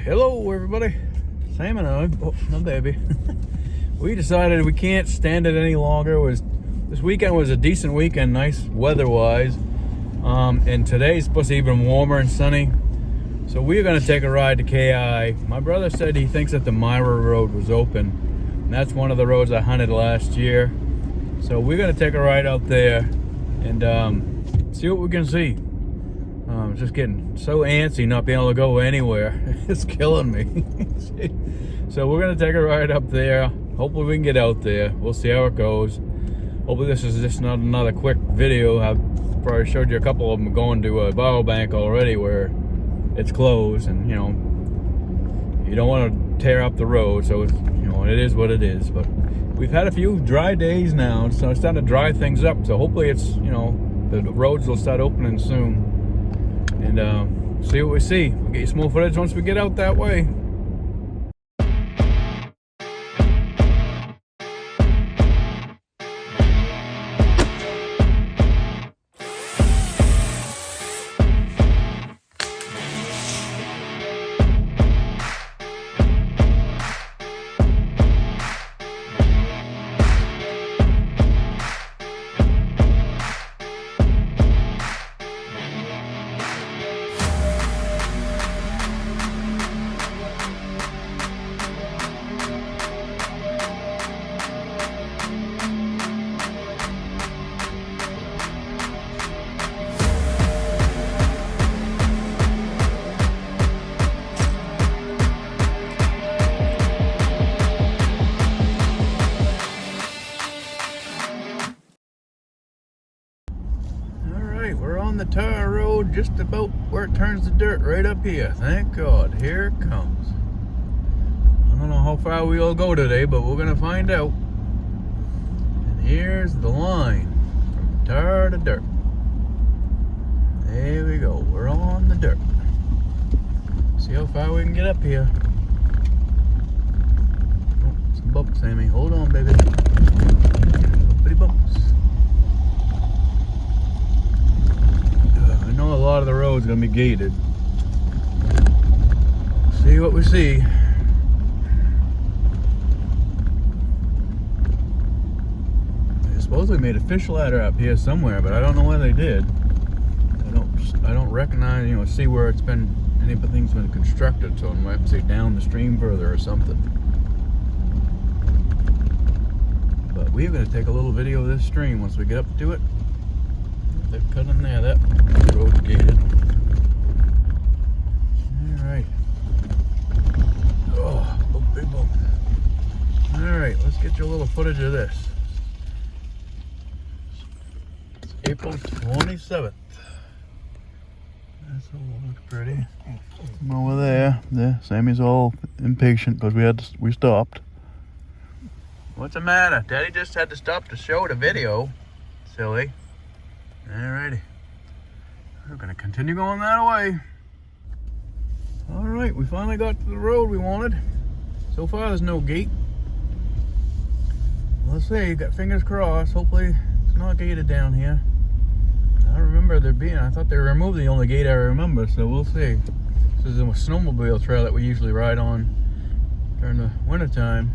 Hello everybody, Sam and I, oh no baby, we decided we can't stand it any longer. This weekend was a decent weekend, nice weather-wise, and today's supposed to be even warmer and sunny, so we're going to take a ride to KI. My brother said he thinks that the Myra Road was open, and that's one of the roads I hunted last year, so we're going to take a ride out there and see what we can see. I'm just getting so antsy not being able to go anywhere. It's killing me. So we're going to take a ride up there. Hopefully we can get out there. We'll see how it goes. Hopefully this is just not another quick video. I've probably showed you a couple of them going to a biobank already where it's closed, and you don't want to tear up the road, so it's, it is what it is. But we've had a few dry days now, so it's starting to dry things up, so hopefully it's, the roads will start opening soon. And see what we see. We'll get you some more footage once we get out that way. We're on the tar road, just about where it turns to dirt, right up here. Thank God, here it comes. I don't know how far we'll go today, but we're gonna find out. And here's the line from tar to dirt. There we go, we're on the dirt. See how far we can get up here. Oh, some bumps, Sammy. Hold on, baby. Pretty bumps. I know a lot of the road's gonna be gated. See what we see. They supposedly made a fish ladder up here somewhere, but I don't know where they did. I don't recognize, see where it's been, anything's been constructed, so I might say down the stream further or something. But we're gonna take a little video of this stream once we get up to it. They've cut in there, that road's gated. Alright. Oh, big bump. Alright, let's get you a little footage of this. It's April 27th. That's all looks pretty. Come over there. Sammy's all impatient because we stopped. What's the matter? Daddy just had to stop to show the video. Silly. Alrighty, we're gonna continue going that way. Alright, we finally got to the road we wanted. So far there's no gate. Let's see, got fingers crossed. Hopefully it's not gated down here. I don't remember there being, I thought they removed the only gate I remember, so we'll see. This is a snowmobile trail that we usually ride on during the winter time.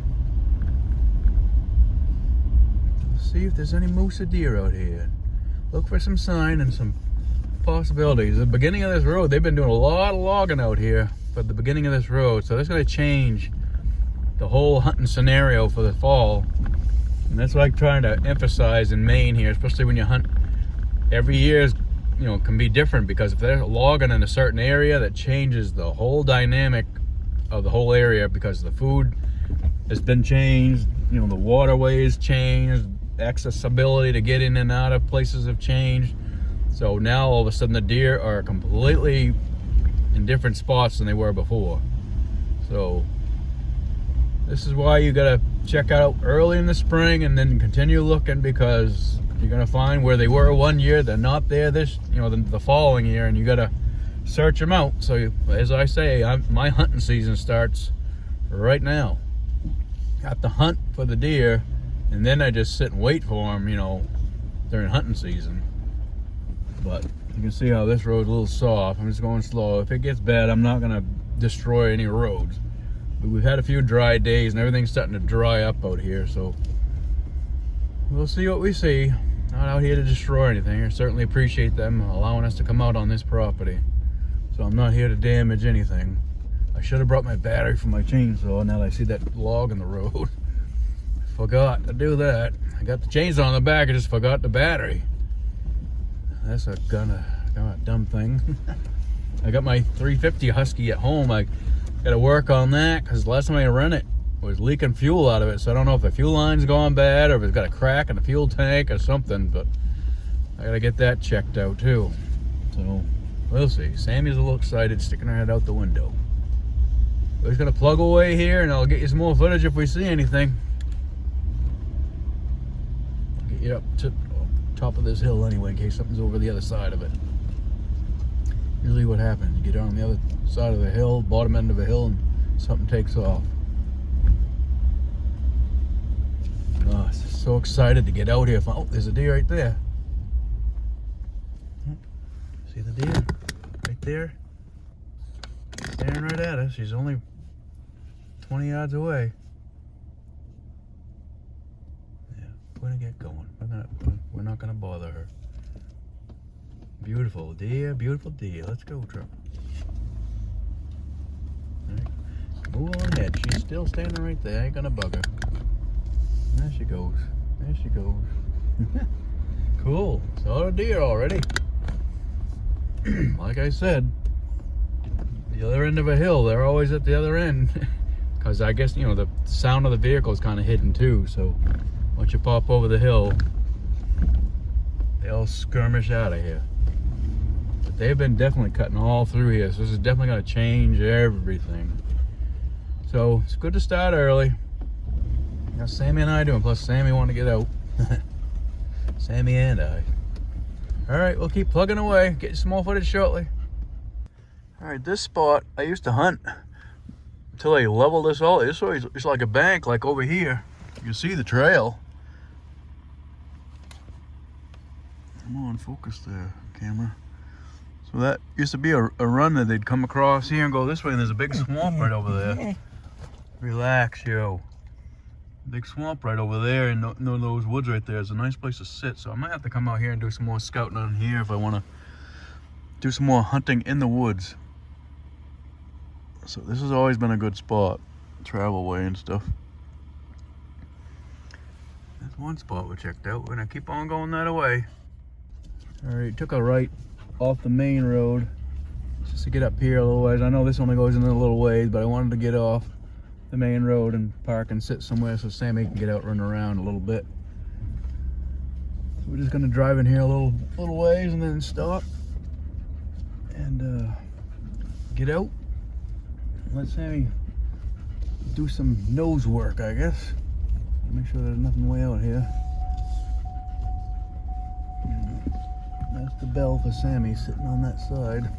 Let's see if there's any moose or deer out here. Look for some sign and some possibilities. The beginning of this road, they've been doing a lot of logging out here for the beginning of this road, so that's going to change the whole hunting scenario for the fall. And that's what I'm trying to emphasize in Maine here, especially when you hunt. Every year can be different, because if they're logging in a certain area, that changes the whole dynamic of the whole area, because the food has been changed, the waterways changed, accessibility to get in and out of places have changed. So now all of a sudden the deer are completely in different spots than they were before. So this is why you gotta check out early in the spring and then continue looking, because you're gonna find where they were one year, they're not there this, the following year, and you gotta search them out. So as I say, my hunting season starts right now. Got to hunt for the deer, and then I just sit and wait for them, during hunting season. But you can see how this road's a little soft. I'm just going slow. If it gets bad, I'm not gonna destroy any roads. But we've had a few dry days and everything's starting to dry up out here, so we'll see what we see. Not out here to destroy anything. I certainly appreciate them allowing us to come out on this property. So I'm not here to damage anything. I should have brought my battery for my chainsaw now that I see that log in the road. Forgot to do that. I got the chainsaw on the back, I just forgot the battery. That's a kind of dumb thing. I got my 350 Husky at home. I got to work on that because last time I ran it was leaking fuel out of it. So I don't know if the fuel line's gone bad or if it's got a crack in the fuel tank or something, but I got to get that checked out too. So we'll see. Sammy's a little excited, sticking her head out the window. We're just going to plug away here and I'll get you some more footage if we see anything. I'll get you up to top of this hill anyway in case something's over the other side of it. Usually what happens, you get on the other side of the hill, bottom end of a hill, and something takes off. Oh, so excited to get out here. Oh, there's a deer right there. See the deer? Right there? Staring right at us. She's only 20 yards away. Yeah, we're gonna get going. We're not gonna bother her. Beautiful deer, beautiful deer. Let's go, truck. All right. Move on ahead. She's still standing right there. I ain't gonna bug her. There she goes. There she goes. Cool. Saw a deer already. Like I said, the other end of a hill, they're always at the other end. Because I guess, you know, the sound of the vehicle is kind of hidden too. So once you pop over the hill, they all skirmish out of here. But they've been definitely cutting all through here. So this is definitely going to change everything. So it's good to start early. Now Sammy and I doing, plus Sammy wanted to get out. Sammy and I. All right, we'll keep plugging away. Get you some more footage shortly. All right, this spot I used to hunt until I leveled this all. It's like a bank, like over here. You can see the trail. Come on, focus there, camera. So that used to be a run that they'd come across here and go this way, and there's a big swamp right over there. Relax, yo. Big swamp right over there, and no those woods right there. It's a nice place to sit. So I might have to come out here and do some more scouting on here if I want to do some more hunting in the woods. So this has always been a good spot, travel way and stuff. That's one spot we checked out. We're gonna keep on going that way. All right, took a right off the main road just to get up here a little ways. I know this only goes in a little ways, but I wanted to get off the main road and park and sit somewhere so Sammy can get out, run around a little bit. So we're just gonna drive in here a little ways and then stop and get out. Let Sammy do some nose work, I guess. Make sure there's nothing way out here. That's the bell for Sammy sitting on that side.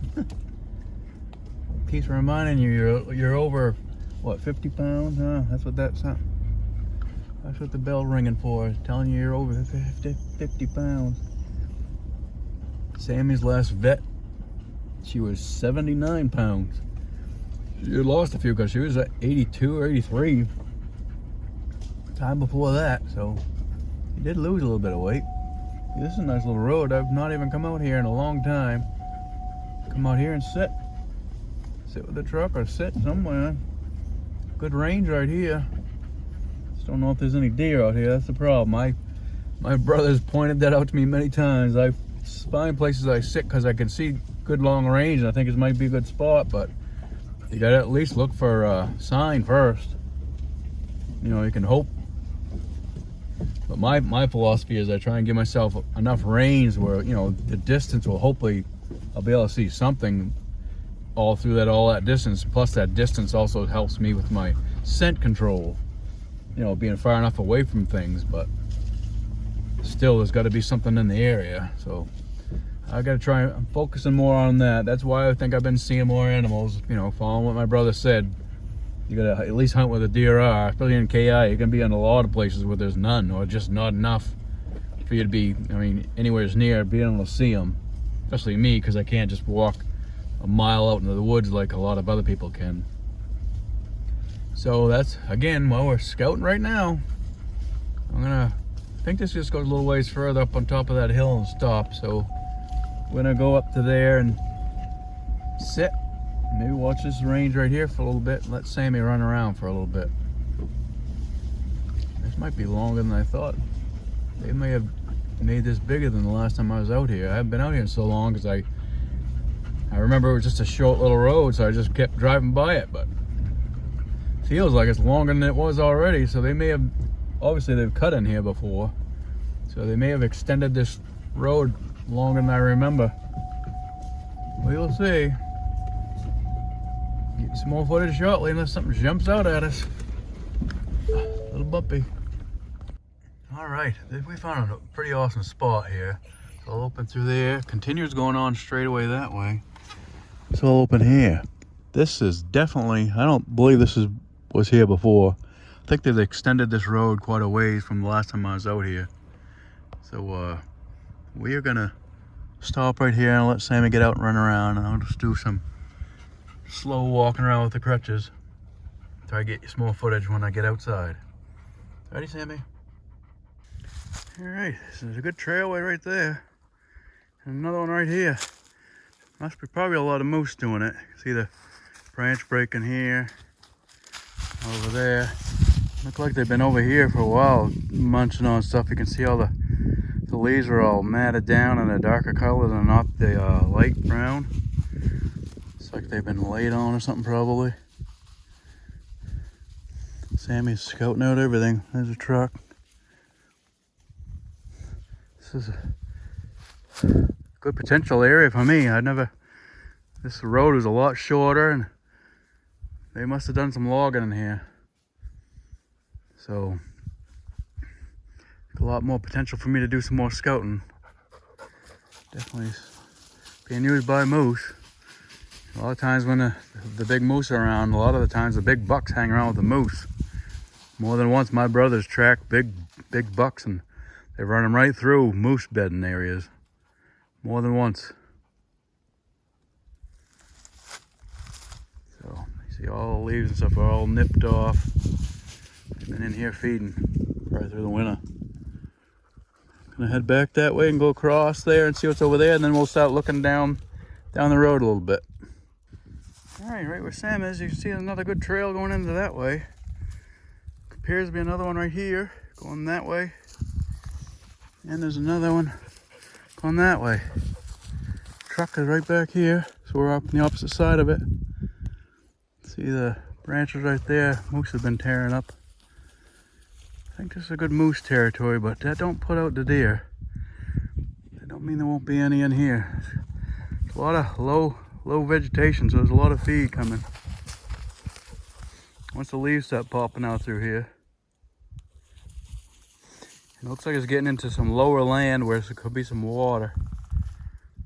Keeps reminding you you're over, what, 50 pounds? Huh? That's what that's what the bell ringing for. It's telling you you're over 50 pounds. Sammy's last vet, she was 79 pounds. She lost a few because she was at 82 or 83 time before that, so she did lose a little bit of weight. This is a nice little road. I've not even come out here in a long time. Come out here and sit with the truck or sit somewhere. Good range right here. Just don't know if there's any deer out here. That's the problem. My brother's pointed that out to me many times. I find places I sit because I can see good long range, and I think it might be a good spot, but you gotta at least look for a sign first. You know, you can hope. But my philosophy is I try and give myself enough range where, you know, the distance will hopefully, I'll be able to see something all through all that distance. Plus that distance also helps me with my scent control. You know, being far enough away from things, but still there's got to be something in the area. So I got to try, I'm focusing more on that. That's why I think I've been seeing more animals, you know, following what my brother said. You gotta at least hunt where the deer are, especially in KI. You can be in a lot of places where there's none, or just not enough for you to be, I mean, anywhere near being able to see them. Especially me, because I can't just walk a mile out into the woods like a lot of other people can. So that's, again, while we're scouting right now, I think this just goes a little ways further up on top of that hill and stop. So we're gonna go up to there and sit, maybe watch this range right here for a little bit and let Sammy run around for a little bit. This might be longer than I thought. They may have made this bigger than the last time I was out here. I haven't been out here in so long because I remember it was just a short little road, so I just kept driving by it, but it feels like it's longer than it was already. So they may have, obviously they've cut in here before, so they may have extended this road longer than I remember. We'll see. Get some more footage shortly unless something jumps out at us. A little bumpy. All right, we found a pretty awesome spot here. So I'll open through there. Continues going on straight away that way. So I'll open here. This is definitely, I don't believe this was here before. I think they've extended this road quite a ways from the last time I was out here. So we are gonna stop right here and let Sammy get out and run around, and I'll just do some slow walking around with the crutches. Try to get you some more footage when I get outside. Ready, Sammy? All right, this is a good trailway right there. And another one right here. Must be probably a lot of moose doing it. See the branch breaking here, over there. Look like they've been over here for a while, munching on stuff. You can see all the leaves are all matted down in a darker color than not the light brown. It's like they've been laid on or something probably. Sammy's scouting out everything. There's a truck. This is a good potential area for me. This road was a lot shorter and they must have done some logging in here. So, a lot more potential for me to do some more scouting. Definitely being used by moose. A lot of times when the big moose are around, a lot of the times the big bucks hang around with the moose. More than once my brothers tracked big bucks and they run them right through moose bedding areas. More than once. So you see all the leaves and stuff are all nipped off. They've been in here feeding right through the winter. Gonna head back that way and go across there and see what's over there, and then we'll start looking down the road a little bit. All right where Sam is, you can see another good trail going into that way. Appears to be another one right here going that way, and there's another one going that way. Truck is right back here, so we're up on the opposite side of it. See the branches right there. Moose have been tearing up. I think this is a good moose territory, but that don't put out the deer. That don't mean there won't be any in here. There's a lot of low vegetation, so there's a lot of feed coming. Once the leaves start popping out through here. It looks like it's getting into some lower land where there could be some water.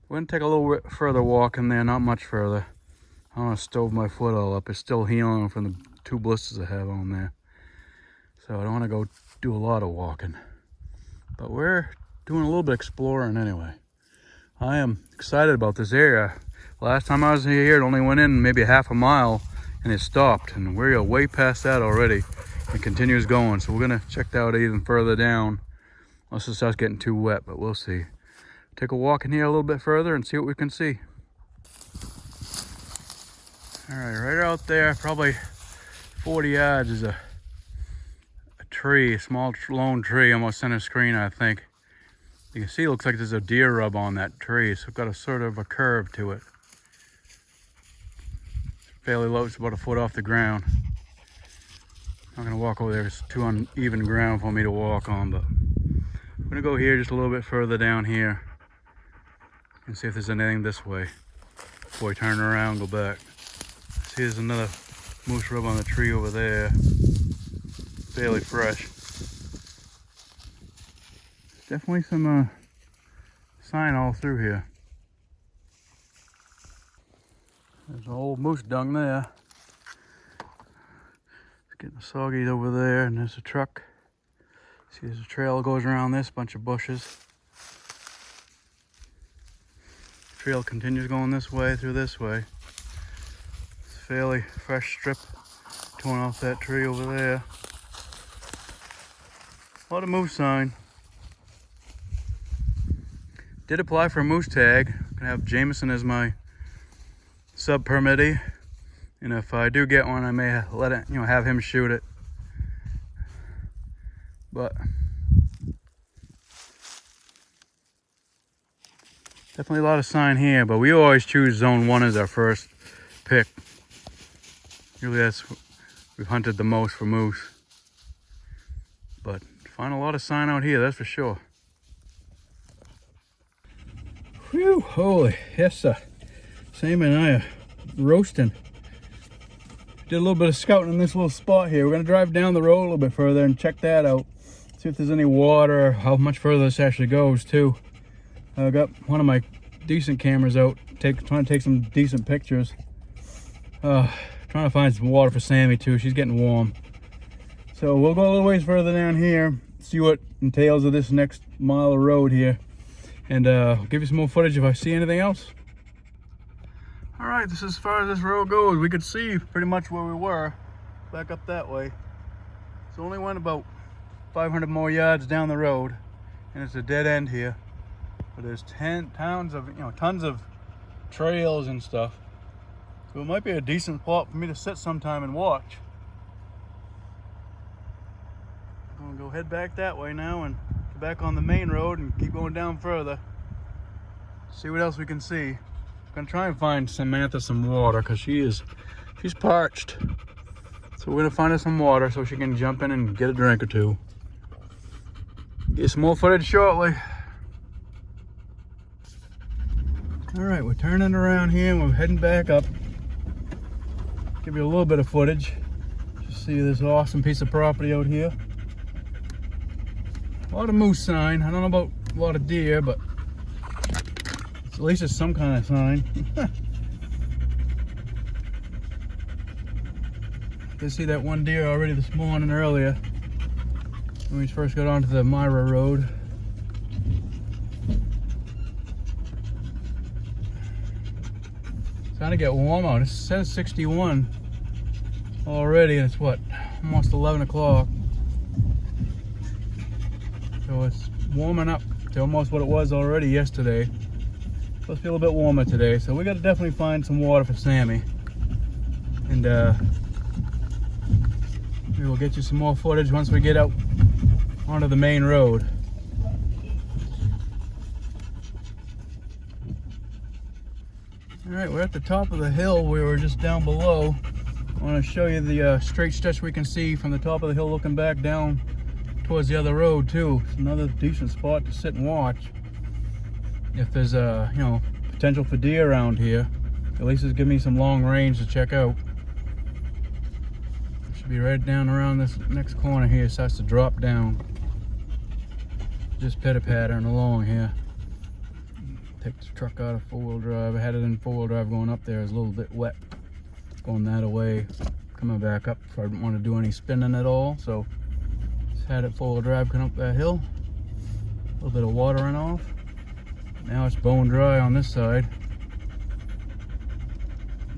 We're gonna take a little bit further walk in there, not much further. I don't want to stove my foot all up. It's still healing from the 2 blisters I have on there. So I don't want to go do a lot of walking. But we're doing a little bit of exploring anyway. I am excited about this area. Last time I was here, it only went in maybe half a mile and it stopped. And we're way past that already. It continues going. So we're going to check that out even further down. Unless it starts getting too wet, but we'll see. Take a walk in here a little bit further and see what we can see. All right out there, probably 40 yards is a tree, a small lone tree, almost center screen, I think. You can see it looks like there's a deer rub on that tree, so it's got a sort of a curve to it. Fairly low, it's about a foot off the ground. I'm not gonna walk over there, it's too uneven ground for me to walk on, but I'm gonna go here just a little bit further down here and see if there's anything this way before we turn around and go back. See, there's another moose rub on the tree over there. Fairly fresh. Definitely some sign all through here. There's an old moose dung there. It's getting soggy over there, and there's a truck. See, there's a trail that goes around this bunch of bushes. Trail continues going this way through this way. It's a fairly fresh strip torn off that tree over there. A lot of moose sign. Did apply for a moose tag. I'm gonna have Jameson as my sub permittee, and if I do get one, I may let it, have him shoot it. But definitely a lot of sign here, but we always choose zone 1 as our first pick. Usually that's, we've hunted the most for moose. But find a lot of sign out here, that's for sure. Whew, holy, yes sir. Sam and I are roasting. Did a little bit of scouting in this little spot here. We're gonna drive down the road a little bit further and check that out. See if there's any water, how much further this actually goes too. I got one of my decent cameras out, trying to take some decent pictures. Trying to find some water for Sammy too, she's getting warm. So we'll go a little ways further down here, see what entails of this next mile of road here. And I'll give you some more footage if I see anything else. All right, this is as far as this road goes. We could see pretty much where we were, back up that way. So only went about 500 more yards down the road, and it's a dead end here. But there's tons of trails and stuff. So it might be a decent spot for me to sit sometime and watch. I'm gonna go head back that way now and get back on the main road and keep going down further. See what else we can see. I'm gonna try and find Samantha some water because she's parched. So we're gonna find her some water so she can jump in and get a drink or two. Get some more footage shortly. All right, we're turning around here and we're heading back up. Give you a little bit of footage. Just see this awesome piece of property out here. A lot of moose sign. I don't know about a lot of deer, but at least it's some kind of sign. Did see that one deer already this morning earlier when we first got onto the Myra Road. It's starting to get warm out. It says 61 already, and it's what, almost 11 o'clock. So it's warming up to almost what it was already yesterday. Supposed to be a little bit warmer today, so we got to definitely find some water for Sammy. And we will get you some more footage once we get out onto the main road. All right, we're at the top of the hill. We were just down below. I want to show you the straight stretch we can see from the top of the hill looking back down towards the other road too. It's another decent spot to sit and watch. If there's potential for deer around here, at least it's giving me some long range to check out. It should be right down around this next corner here. It starts to drop down. Just pitter pattering along here. Take the truck out of 4-wheel drive. I had it in 4-wheel drive going up there. It's a little bit wet. Going that away, coming back up. So I didn't want to do any spinning at all. So just had it 4-wheel drive coming up that hill. A little bit of water runoff. Now it's bone dry on this side.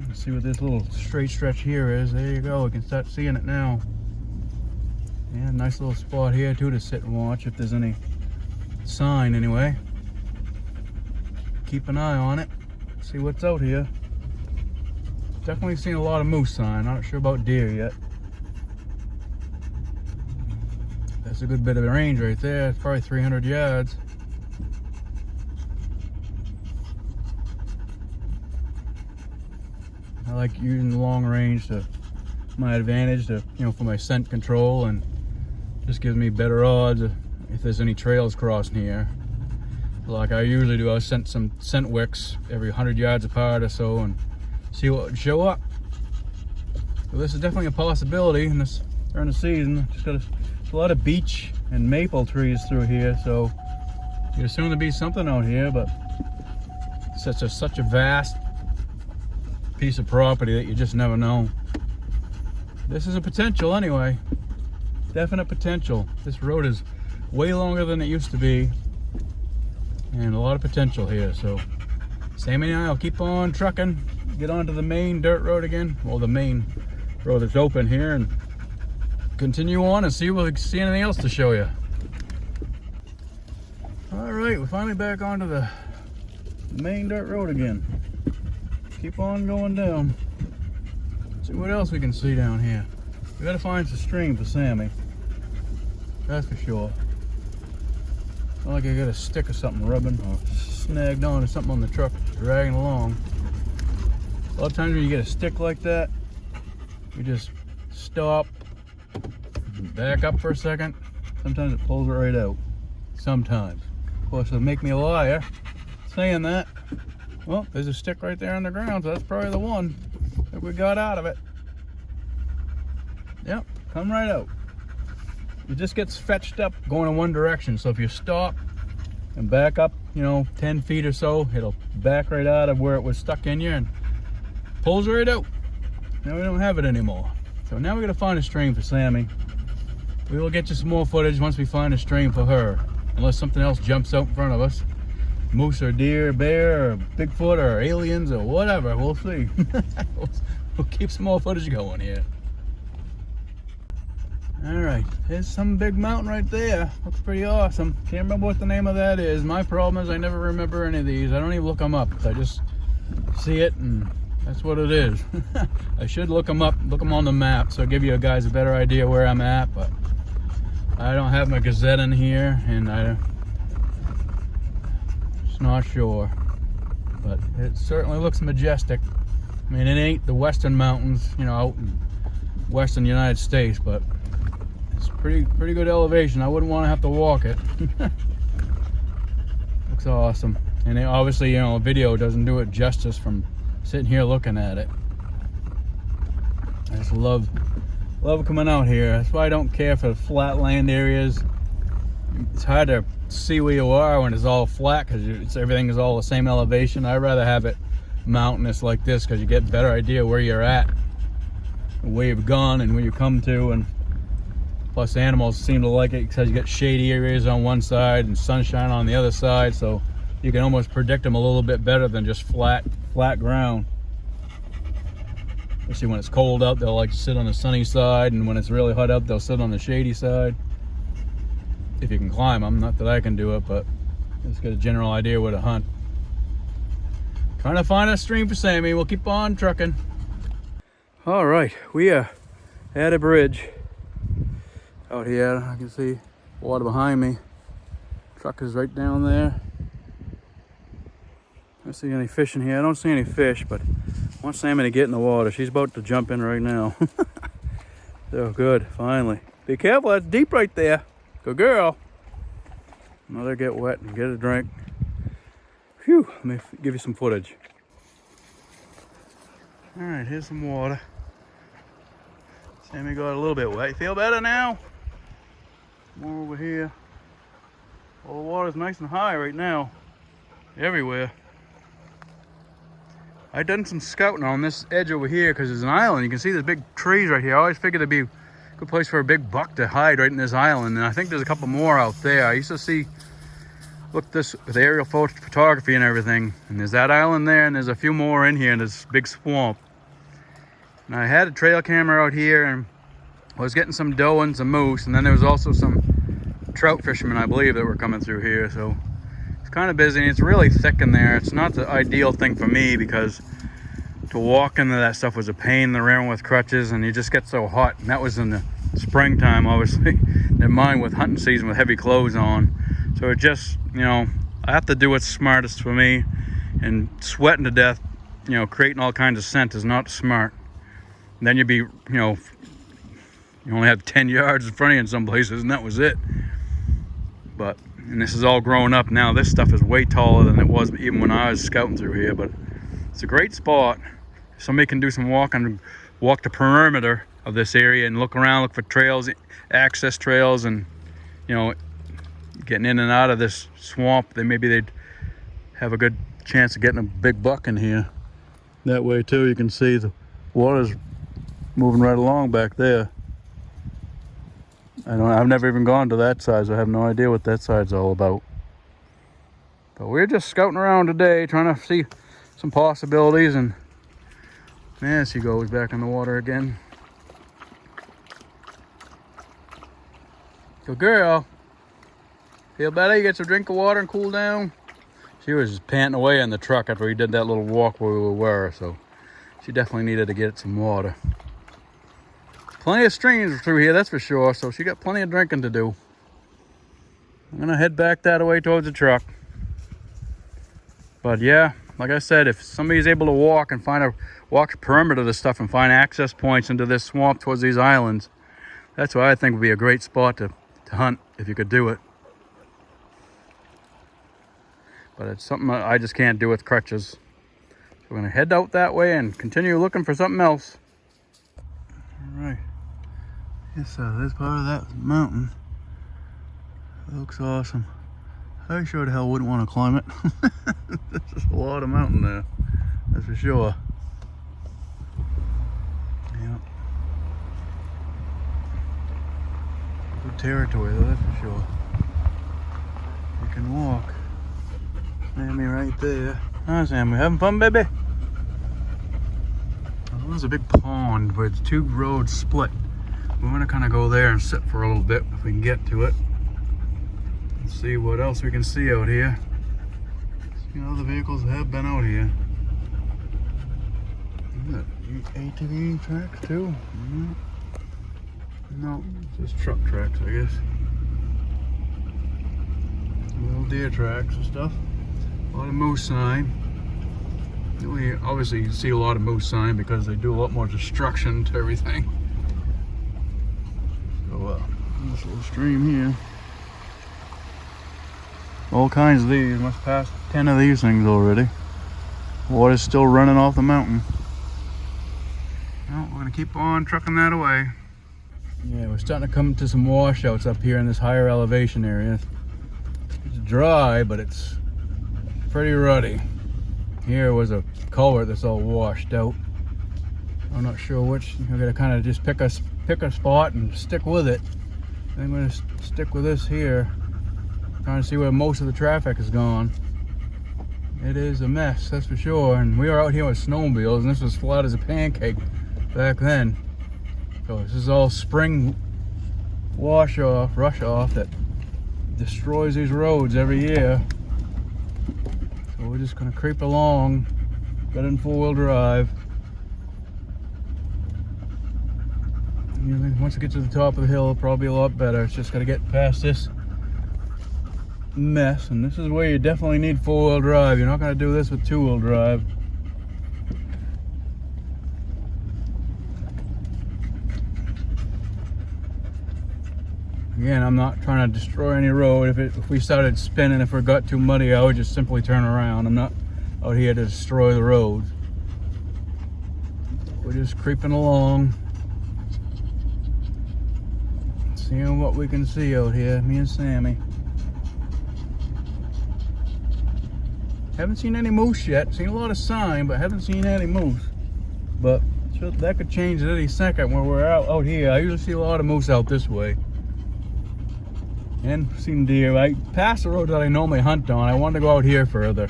Let's see what this little straight stretch here is. There you go. We can start seeing it now. Yeah, nice little spot here too to sit and watch if there's any sign anyway. Keep an eye on it. See what's out here. Definitely seen a lot of moose sign. Not sure about deer yet. That's a good bit of range right there. It's probably 300 yards. I like using the long range to my advantage to, for my scent control, and just gives me better odds if there's any trails crossing here. Like I usually do, I'll scent some scent wicks every 100 yards apart or so and see what would show up. So this is definitely a possibility in this during the season. Just got a lot of beech and maple trees through here, so you'd assume there'd be something out here, but it's such a vast piece of property that you just never know. This is a potential anyway. Definite potential. This road is way longer than it used to be, and a lot of potential here. So Sammy and I will keep on trucking, get onto the main dirt road again. Well, the main road that's open here, and continue on and see if we can see anything else to show you. All right, we're finally back onto the main dirt road again. Keep on going down. See what else we can see down here. We gotta find some stream for Sammy. That's for sure. Not like I got a stick or something rubbing or snagged on or something on the truck dragging along. A lot of times when you get a stick like that, you just stop, back up for a second. Sometimes it pulls it right out. Sometimes. Of course, it'll make me a liar saying that. Well, there's a stick right there on the ground, so that's probably the one that we got out of it. Yep, come right out. It just gets fetched up going in one direction, so if you stop and back up, 10 feet or so, it'll back right out of where it was stuck in you and pulls right out. Now we don't have it anymore. So now we gotta find a stream for Sammy. We will get you some more footage once we find a stream for her, unless something else jumps out in front of us. Moose or deer, bear, or Bigfoot, or aliens, or whatever. We'll see. We'll keep some more footage going here. All right, there's some big mountain right there. Looks pretty awesome. Can't remember what the name of that is. My problem is I never remember any of these. I don't even look them up. I just see it, and that's what it is. I should look them up, look them on the map, so I'll give you guys a better idea where I'm at, but I don't have my Gazette in here, and I'm just not sure. But it certainly looks majestic. I mean, it ain't the Western Mountains, out in Western United States, but it's pretty good elevation. I wouldn't want to have to walk it. Looks awesome. And obviously, a video doesn't do it justice from sitting here looking at it. I just love coming out here. That's why I don't care for flat land areas. It's hard to see where you are when it's all flat because everything is all the same elevation. I'd rather have it mountainous like this because you get a better idea where you're at, where you've gone, and where you come to. And plus, animals seem to like it because you get shady areas on one side and sunshine on the other side, so you can almost predict them a little bit better than just flat ground. Especially when it's cold out, they'll like to sit on the sunny side, and when it's really hot out, they'll sit on the shady side. If you can climb them, not that I can do it, but just get a general idea where to hunt. Trying to find a stream for Sammy. We'll keep on trucking. All right, we are at a bridge out here. I can see water behind me. Truck is right down there. I don't see any fish in here. I don't see any fish, but I want Sammy to get in the water. She's about to jump in right now. So good, finally. Be careful, that's deep right there. Good girl. Another get wet and get a drink. Phew, let me give you some footage. All right, here's some water. Sammy got a little bit wet. You feel better now? More over here. All the water's nice and high right now. Everywhere. I done some scouting on this edge over here because there's an island. You can see there's big trees right here. I always figured there'd be a good place for a big buck to hide right in this island. And I think there's a couple more out there. I used to see, look this with aerial photography and everything. And there's that island there, and there's a few more in here in this big swamp. And I had a trail camera out here, and I was getting some doe and some moose. And then there was also some trout fishermen, I believe, that were coming through here. So it's kind of busy, and it's really thick in there. It's not the ideal thing for me because to walk into that stuff was a pain in the rear with crutches, and you just get so hot. And that was in the springtime, obviously. Never mind with hunting season with heavy clothes on. So it just, I have to do what's smartest for me. And sweating to death, creating all kinds of scent is not smart. And then you'd be, you only have 10 yards in front of you in some places, and that was it. But, and this is all grown up now. This stuff is way taller than it was even when I was scouting through here. But it's a great spot. If somebody can do some walking, walk the perimeter of this area and look around, look for trails, access trails, and, getting in and out of this swamp, then maybe they'd have a good chance of getting a big buck in here. That way, too, you can see the water's moving right along back there. I've never even gone to that side, so I have no idea what that side's all about. But we're just scouting around today, trying to see some possibilities. And there she goes back in the water again. Good girl. Feel better? You get some drink of water and cool down? She was just panting away in the truck after we did that little walk where we were, so she definitely needed to get some water. Plenty of streams through here, that's for sure, so she got plenty of drinking to do. I'm gonna head back that way towards the truck. But yeah, like I said, if somebody's able to walk the perimeter of this stuff and find access points into this swamp towards these islands, that's what I think would be a great spot to hunt if you could do it. But it's something I just can't do with crutches. So we're gonna head out that way and continue looking for something else. All right. Yes, this part of that mountain looks awesome. I sure the hell wouldn't want to climb it. There's just a lot of mountain there, that's for sure. Yeah. Good territory though, that's for sure. You can walk. Sammy right there. Hi Sammy, having fun, baby? Well, there's a big pond where the two roads split. We want to kind of go there and sit for a little bit if we can get to it. And see what else we can see out here. See other vehicles have been out here. ATV tracks too? No, just truck tracks, I guess. Little deer tracks and stuff. A lot of moose sign. We obviously see a lot of moose sign because they do a lot more destruction to everything. So this little stream here. All kinds of these. Must pass 10 of these things already. Water's still running off the mountain. Well, we're gonna keep on trucking that away. Yeah, we're starting to come to some washouts up here in this higher elevation area. It's dry, but it's pretty ruddy. Here was a culvert that's all washed out. I'm not sure which. I'm gonna kind of just pick a spot and stick with it. I'm gonna stick with this here, trying to see where most of the traffic is gone. It is a mess, that's for sure. And we were out here with snowmobiles, and this was flat as a pancake back then. So this is all spring rush off that destroys these roads every year. So we're just gonna creep along, got in 4-wheel drive. Once we get to the top of the hill, it'll probably be a lot better. It's just gotta get past this mess, and this is where you definitely need 4-wheel drive. You're not gonna do this with 2-wheel drive. Again, I'm not trying to destroy any road. If we started spinning, if it got too muddy, I would just simply turn around. I'm not out here to destroy the road. We're just creeping along, seeing what we can see out here, me and Sammy. Haven't seen any moose yet. Seen a lot of sign, but haven't seen any moose. But that could change at any second when we're out here. I usually see a lot of moose out this way. And seen deer. I passed the road that I normally hunt on. I wanted to go out here further.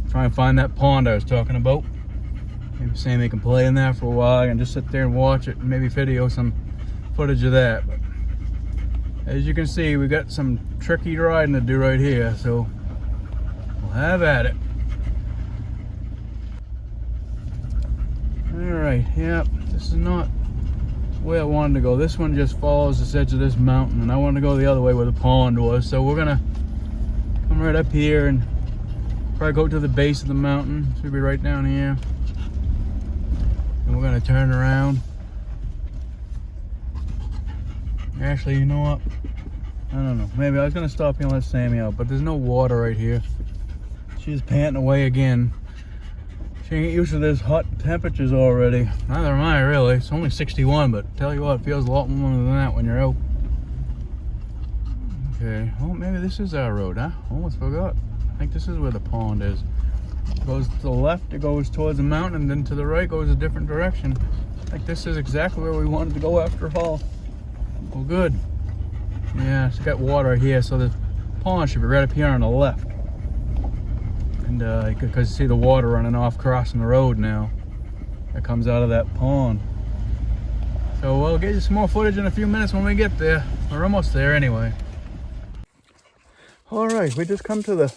Try and find that pond I was talking about. Maybe Sammy can play in there for a while and just sit there and watch it and maybe video some footage of that. But as you can see, we got some tricky riding to do right here, so we'll have at it. Alright, yep, this is not where I wanted to go. This one just follows the edge of this mountain, and I wanted to go the other way where the pond was. So we're gonna come right up here and probably go to the base of the mountain. Should be right down here. And we're gonna turn around. Actually, you know what? I don't know. Maybe I was gonna stop here and let Sammy out, but there's no water right here. She's panting away again. She ain't used to this hot temperatures already. Neither am I, really. It's only 61, but tell you what, it feels a lot warmer than that when you're out. Okay, well, maybe this is our road, huh? Almost forgot. I think this is where the pond is. It goes to the left, it goes towards the mountain, and then to the right goes a different direction. I think this is exactly where we wanted to go after all. Well, good. Yeah, it's got water here, so the pond should be right up here on the left. And because you see the water running off crossing the road now. That comes out of that pond. So we'll get you some more footage in a few minutes when we get there. We're almost there anyway. All right, we just come to the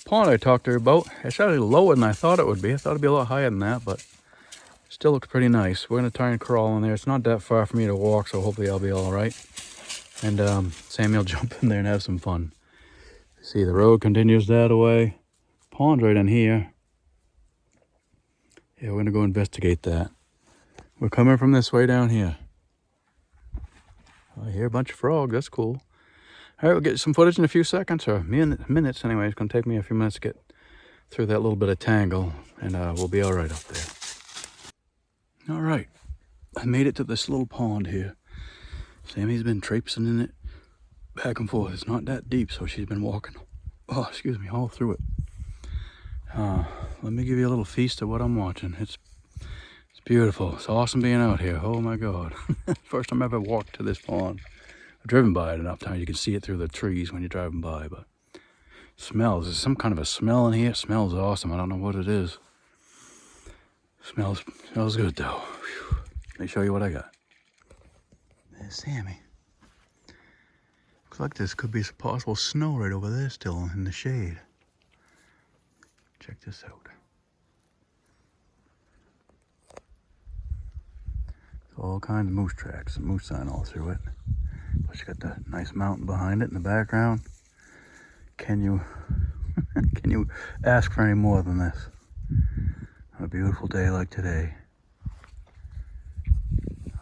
pond I talked to you about. It's actually lower than I thought it would be. I thought it'd be a lot higher than that, but still looks pretty nice. We're gonna try and crawl in there. It's not that far for me to walk, so hopefully I'll be all right. And Sammy will jump in there and have some fun. See, the road continues that way. Pond's right in here. Yeah, we're gonna go investigate that. We're coming from this way down here. I hear a bunch of frogs, that's cool. All right, we'll get some footage in a few seconds, or minutes anyway. It's gonna take me a few minutes to get through that little bit of tangle, and we'll be all right up there. All right, I made it to this little pond here. Sammy's been traipsing in it back and forth. It's not that deep, so she's been walking, all through it. Let me give you a little feast of what I'm watching. It's beautiful. It's awesome being out here. Oh my God. First time I ever walked to this pond. I've driven by it enough times you can see it through the trees when you're driving by, but smells. There's some kind of a smell in here. It smells awesome. I don't know what it is. Smells good though. Whew. Let me show you what I got. There's Sammy. Looks like this could be some possible snow right over there still in the shade. Check this out. All kinds of moose tracks and moose sign all through it. Plus you got the nice mountain behind it in the background. Can you ask for any more than this? On a beautiful day like today.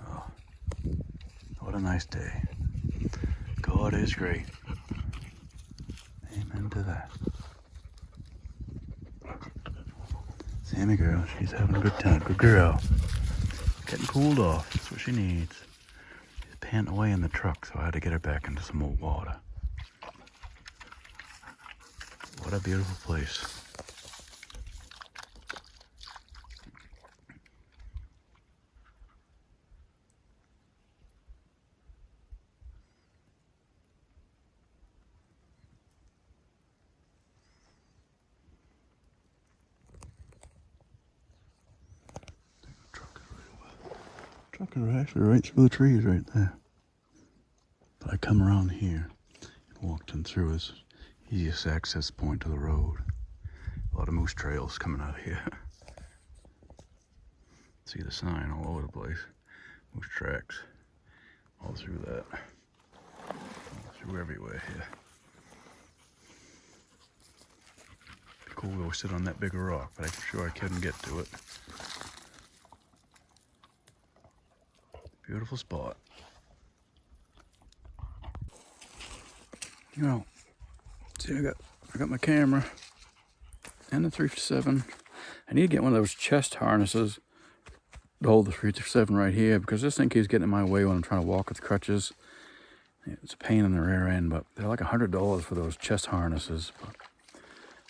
Oh, what a nice day. God is great. Amen to that. Sammy girl, she's having a good time. Good girl. Getting cooled off, that's what she needs. She's panting away in the truck, so I had to get her back into some more water. What a beautiful place. Truck is actually right through the trees right there. But I come around here and walked in through his easiest access point to the road. A lot of moose trails coming out of here. See the sign all over the place. Moose tracks all through that. All through everywhere here. Be cool to go sit on that big rock, but I'm sure I couldn't get to it. Beautiful spot. You know, see, I got my camera and the 357. I need to get one of those chest harnesses to hold the 357 right here, because this thing keeps getting in my way when I'm trying to walk with crutches. It's a pain in the rear end, but they're like $100 for those chest harnesses. But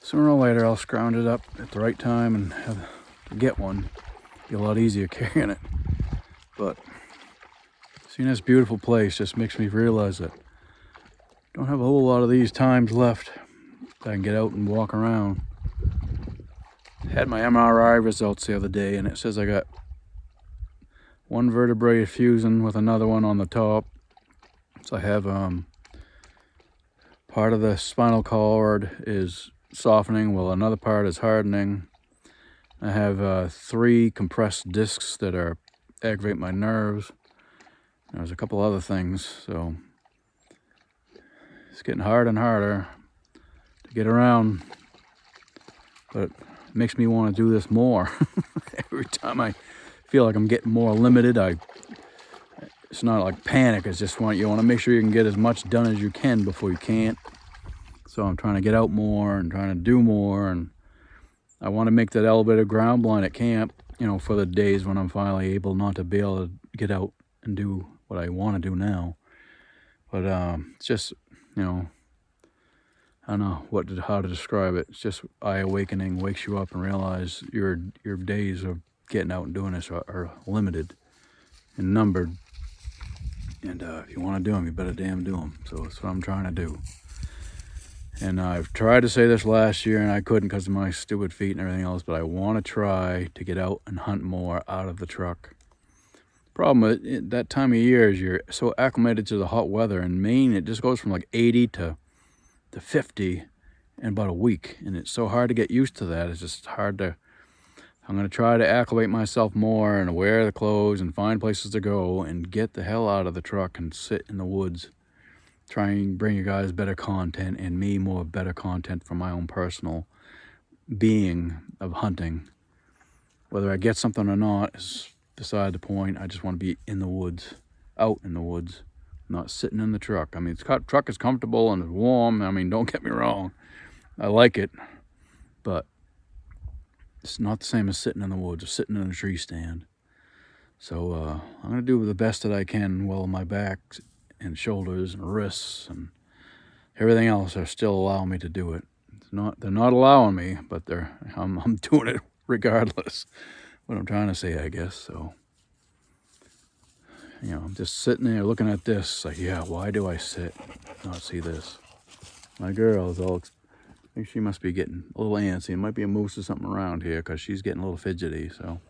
sooner or later, I'll scrounge it up at the right time and have to get one. Be a lot easier carrying it. But seeing this beautiful place just makes me realize that I don't have a whole lot of these times left that I can get out and walk around. I had my MRI results the other day, and it says I got one vertebrae fusing with another one on the top. So I have part of the spinal cord is softening while another part is hardening. I have 3 compressed discs that are aggravate my nerves. There's a couple other things, so it's getting harder and harder to get around, but it makes me want to do this more. Every time I feel like I'm getting more limited, it's not like panic, it's just you want to make sure you can get as much done as you can before you can't. So I'm trying to get out more and trying to do more, and I want to make that elevated ground blind at camp, you know, for the days when I'm finally able not to be able to get out and do what I want to do now. But it's just, you know, I don't know how to describe it. It's just eye-awakening, wakes you up and realize your days of getting out and doing this are limited and numbered. And if you want to do them, you better damn do them. So that's what I'm trying to do. And I've tried to say this last year and I couldn't because of my stupid feet and everything else, but I want to try to get out and hunt more out of the truck. Problem is, that time of year is you're so acclimated to the hot weather. In Maine, it just goes from like 80 to 50 in about a week. And it's so hard to get used to that. It's just hard to, I'm going to try to acclimate myself more and wear the clothes and find places to go and get the hell out of the truck and sit in the woods. Try and bring you guys better content and me more better content for my own personal being of hunting. Whether I get something or not is beside the point. I just want to be in the woods, out in the woods, not sitting in the truck. I mean, the truck is comfortable and it's warm. I mean, don't get me wrong. I like it, but it's not the same as sitting in the woods or sitting in a tree stand. So I'm going to do the best that I can while my back and shoulders and wrists and everything else are still allowing me to do it. They're not allowing me, but I'm doing it regardless. What I'm trying to say, I guess. So, you know, I'm just sitting there looking at this, like, yeah, why do I sit, not see this? My girl is all, I think she must be getting a little antsy. It might be a moose or something around here because she's getting a little fidgety. So,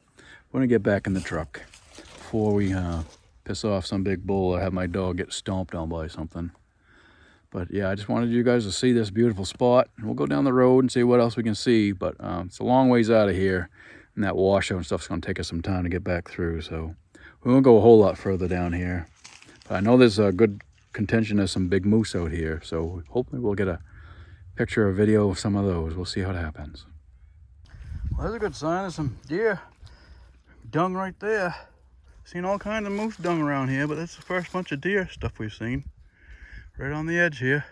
we're gonna get back in the truck before we piss off some big bull or have my dog get stomped on by something. But yeah, I just wanted you guys to see this beautiful spot. We'll go down the road and see what else we can see, but it's a long ways out of here, and that washout and stuff's gonna take us some time to get back through, so we won't go a whole lot further down here. But I know there's a good contention of some big moose out here, so hopefully we'll get a picture or video of some of those. We'll see how it happens. Well, there's a good sign of some deer dung right there. Seen all kinds of moose dung around here, but that's the first bunch of deer stuff we've seen. Right on the edge here.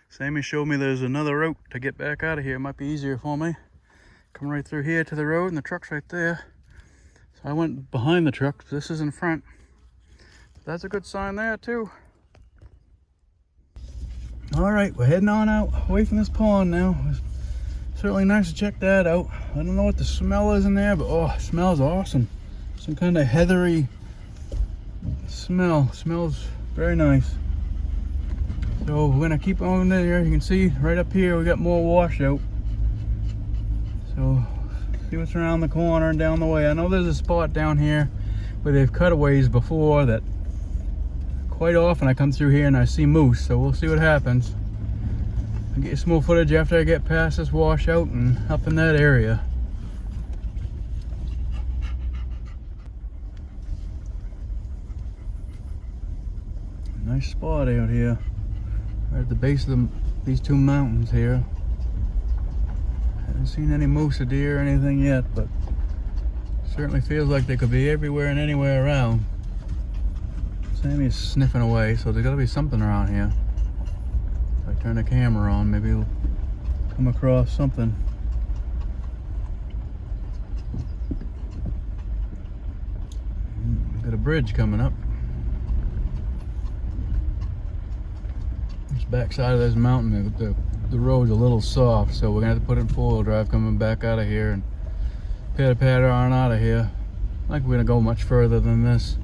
Sammy showed me there's another route to get back out of here. It might be easier for me. Come right through here to the road and the truck's right there. So I went behind the truck. This is in front. But that's a good sign there too. All right, we're heading on out away from this pond now. It's certainly nice to check that out. I don't know what the smell is in there, but oh, it smells awesome. Some kind of heathery smell. Smells very nice. So we're gonna keep on there. You can see right up here we got more washout. So see what's around the corner and down the way. I know there's a spot down here where they've cutaways before that quite often I come through here and I see moose. So we'll see what happens. I'll get you some more footage after I get past this washout and up in that area. Nice spot out here. Right at the base of these two mountains here. Haven't seen any moose or deer or anything yet, but certainly feels like they could be everywhere and anywhere around. Sammy's sniffing away, so there's got to be something around here. If I turn the camera on, maybe we'll come across something. Got a bridge coming up. Backside of this mountain, the road's a little soft, so we're gonna have to put it in four-wheel drive coming back out of here and patter on out of here. I think we're gonna go much further than this.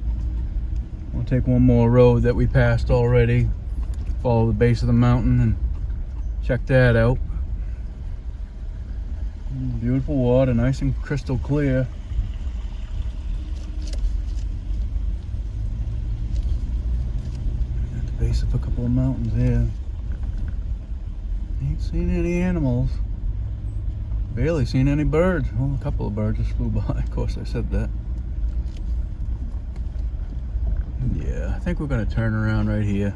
We'll take one more road that we passed already, follow the base of the mountain and check that out. Beautiful water, nice and crystal clear. At the base of a couple of mountains here. Ain't seen any animals. Barely seen any birds. Well, a couple of birds just flew by. Of course, I said that. Yeah, I think we're gonna turn around right here.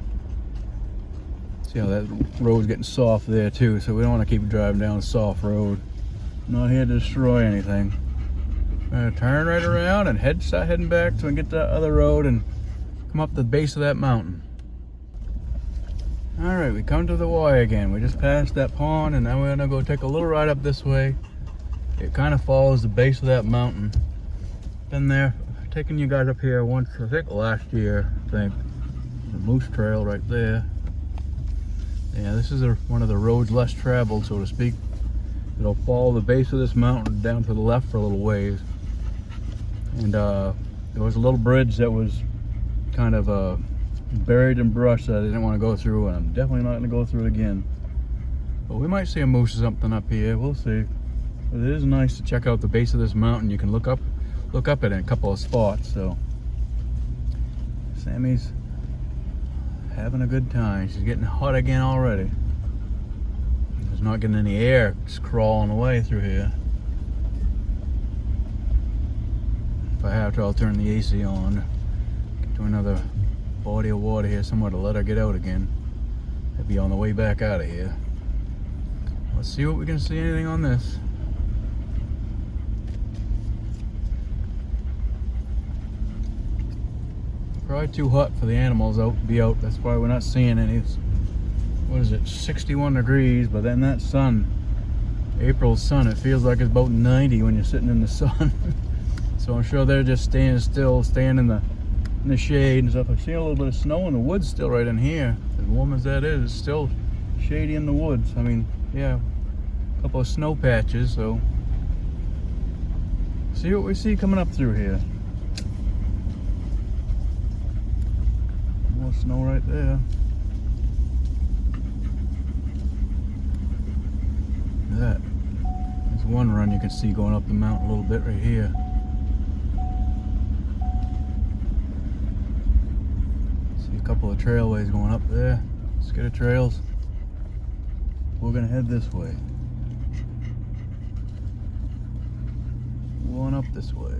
See how that road's getting soft there too, so we don't want to keep driving down a soft road. I'm not here to destroy anything. We're gonna turn right around and start heading back so we can get to that other road and come up the base of that mountain. All right, we come to the Y again. We just passed that pond and now we're gonna go take a little ride up this way. It kind of follows the base of that mountain. Been there, taking you guys up here once, I think last year, The moose trail right there. Yeah, this is one of the roads less traveled, so to speak. It'll follow the base of this mountain down to the left for a little ways. And there was a little bridge that was kind of buried in brush that I didn't want to go through, and I'm definitely not going to go through it again. But we might see a moose or something up here. We'll see. But it is nice to check out the base of this mountain. You can look up at it in a couple of spots. So Sammy's having a good time. She's getting hot again already. There's not getting any air just crawling away through here. If I have to, I'll turn the AC on. Get to another body of water here somewhere to let her get out again. I'll be on the way back out of here. Let's see what we can see anything on this. Probably too hot for the animals to be out. That's why we're not seeing any. It's, what is it, 61 degrees, but then that sun, April's sun, it feels like it's about 90 when you're sitting in the sun. So I'm sure they're just staying still, staying in the shade and stuff. I see a little bit of snow in the woods still right in here. As warm as that is, it's still shady in the woods. I mean, yeah, a couple of snow patches, so see what we see coming up through here. More snow right there. Look at that. There's one run you can see going up the mountain a little bit right here. See a couple of trailways going up there. Skidder trails. We're gonna head this way. Going up this way.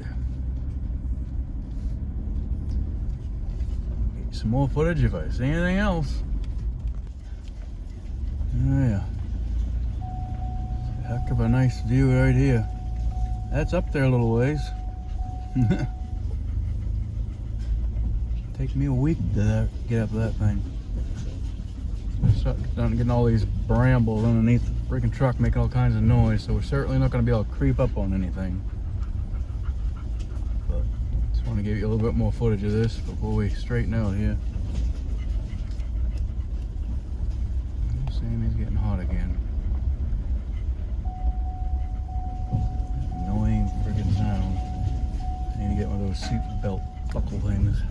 Get some more footage if I see anything else. Oh yeah. Heck of a nice view right here. That's up there a little ways. Take me a week to get up that thing. Starting getting all these brambles underneath the freaking truck making all kinds of noise, so we're certainly not going to be able to creep up on anything. But just want to give you a little bit more footage of this before we straighten out here. Sammy's getting hot again. Annoying friggin' sound. I need to get one of those seat belt buckle things.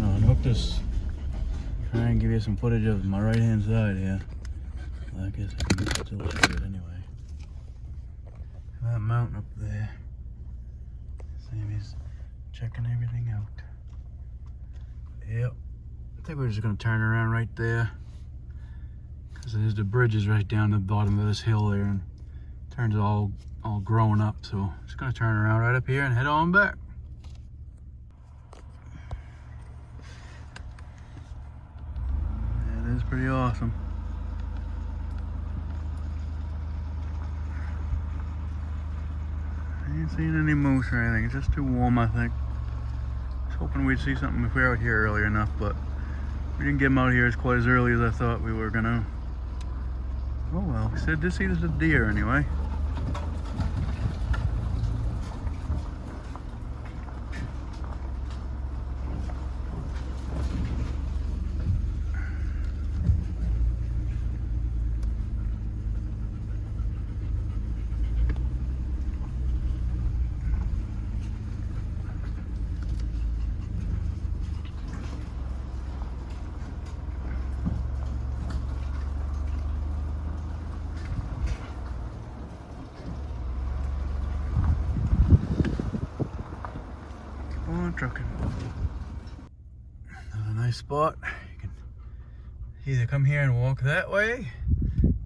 I hope this. Try and give you some footage of my right hand side here. Well, I guess I can still see it anyway. That mountain up there. Sammy's checking everything out. Yep. I think we're just gonna turn around right there. Because there's the bridge is right down the bottom of this hill there and turns all grown up. So just gonna turn around right up here and head on back. It's pretty awesome. I ain't seen any moose or anything. It's just too warm, I think. I was hoping we'd see something if we were out here early enough, but we didn't get them out here as quite as early as I thought we were gonna. Oh well, we said this is a deer anyway. Trucking. Another nice spot. You can either come here and walk that way,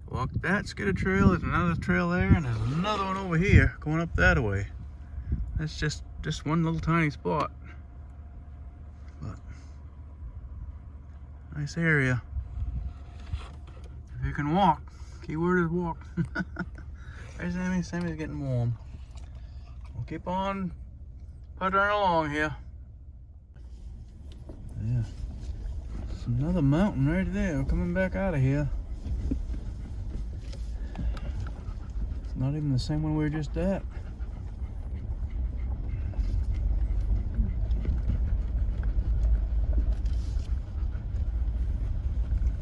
walk that skidder trail. There's another trail there, and there's another one over here going up that way. That's just one little tiny spot, but nice area. If you can walk, keyword is walk. There's Sammy. Sammy's getting warm. We'll keep on puttering along here. Yeah. It's another mountain right there. We're coming back out of here. It's not even the same one we were just at.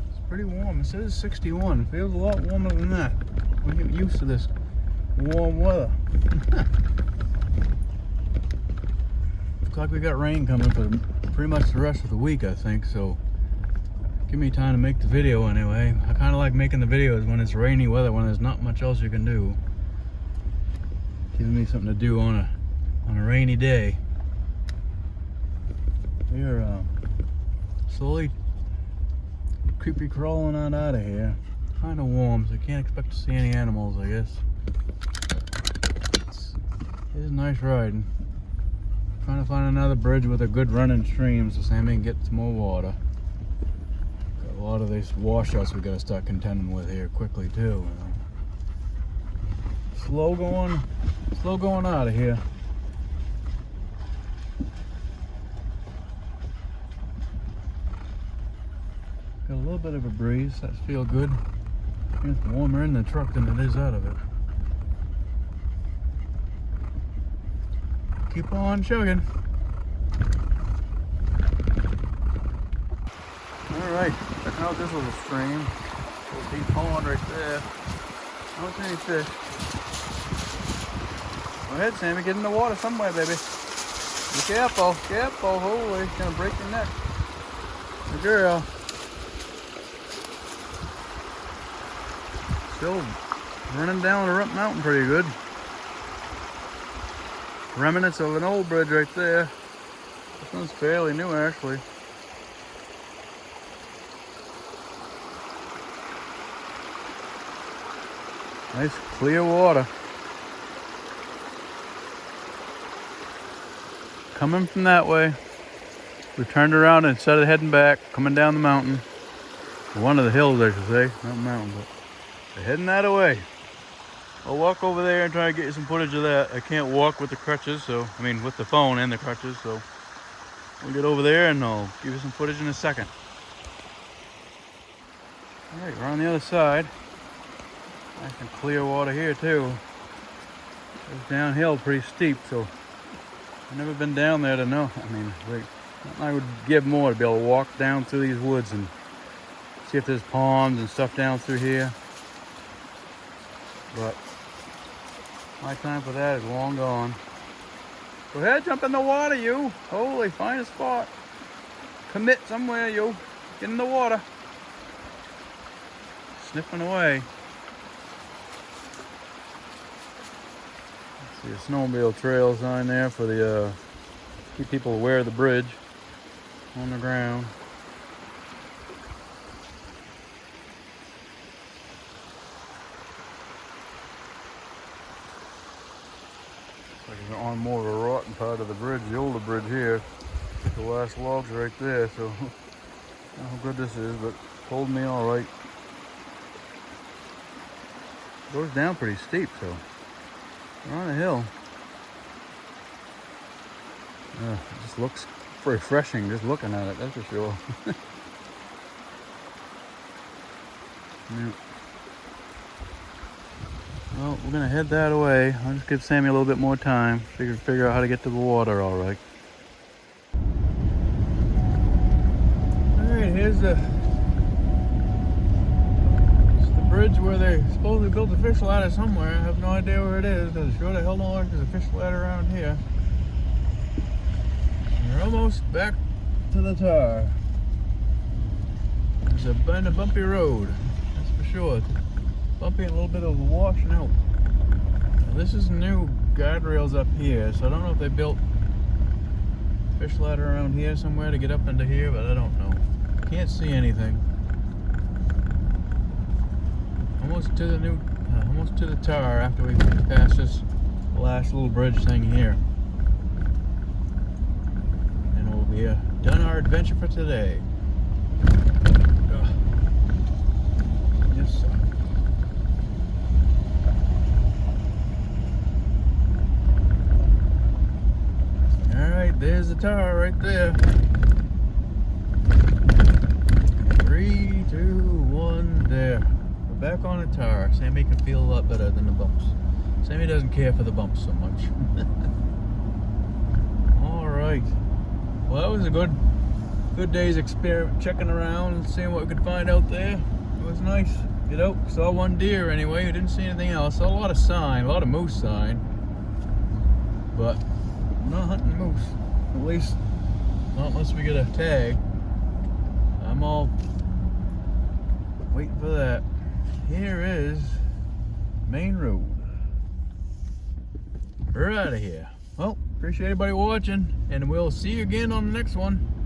It's pretty warm. It says 61. It feels a lot warmer than that. We get used to this warm weather. Looks like we got rain coming for pretty much the rest of the week, I think, so give me time to make the video anyway. I kind of like making the videos when it's rainy weather, when there's not much else you can do. Gives me something to do on a rainy day. We're slowly creepy crawling on out of here. Kind of warm, so I can't expect to see any animals, I guess. It is nice riding. Trying to find another bridge with a good running stream so Sammy can get some more water. Got a lot of these washouts we gotta start contending with here quickly too. You know. Slow going out of here. Got a little bit of a breeze. That feels good. It's warmer in the truck than it is out of it. Keep on chugging. Alright, checking out this little stream. Little deep pond right there. I don't see any fish. Go ahead, Sammy, get in the water somewhere, baby. Be careful, careful. Holy, it's gonna break your neck. Good girl. Still running down the Rump Mountain pretty good. Remnants of an old bridge right there. This one's fairly new, actually. Nice clear water. Coming from that way. We turned around and instead of heading back, coming down the mountain. One of the hills, I should say. Not mountain, but they're heading that way. I'll walk over there and try to get you some footage of that. I can't walk with the crutches, with the phone and the crutches, so we'll get over there and I'll give you some footage in a second. Alright, we're on the other side. Nice and clear water here too. It's downhill pretty steep, so I've never been down there to know. I would give more to be able to walk down through these woods and see if there's ponds and stuff down through here. But my time for that is long gone. Go ahead, jump in the water, you. Holy, find a spot. Commit somewhere, you. Get in the water. Sniffing away. See a snowmobile trail sign there for the keep people aware of the bridge on the ground. On more of a rotten part of the bridge, the older bridge here. The last log's right there, so I don't know how good this is, but holding me all right. Goes down pretty steep, so we're on a hill. It just looks refreshing just looking at it, that's for sure. Yeah. Well, we're gonna head that way. I'll just give Sammy a little bit more time. Figure out how to get to the water all right. Alright, here's the bridge where they supposedly built a fish ladder somewhere. I have no idea where it is. There's sure the hell no like there's a fish ladder around here. We're almost back to the tar. It's a bumpy road, that's for sure. Bumpy and a little bit of washing out. Now, this is new guardrails up here, so I don't know if they built a fish ladder around here somewhere to get up into here, but I don't know. Can't see anything. Almost to the tar after we pass this last little bridge thing here. And we'll be done our adventure for today. Yes, sir. Alright, there's the tar right there. 3, 2, 1, there. We're back on the tar. Sammy can feel a lot better than the bumps. Sammy doesn't care for the bumps so much. Alright. Well, that was a good day's experiment, checking around and seeing what we could find out there. It was nice. Get out. Saw one deer anyway. We didn't see anything else. Saw a lot of sign, a lot of moose sign. But I'm not hunting moose. At least not unless we get a tag. I'm all Waiting for that. Here is Maine Road. We're out of here. Well, appreciate everybody watching, and we'll see you again on the next one.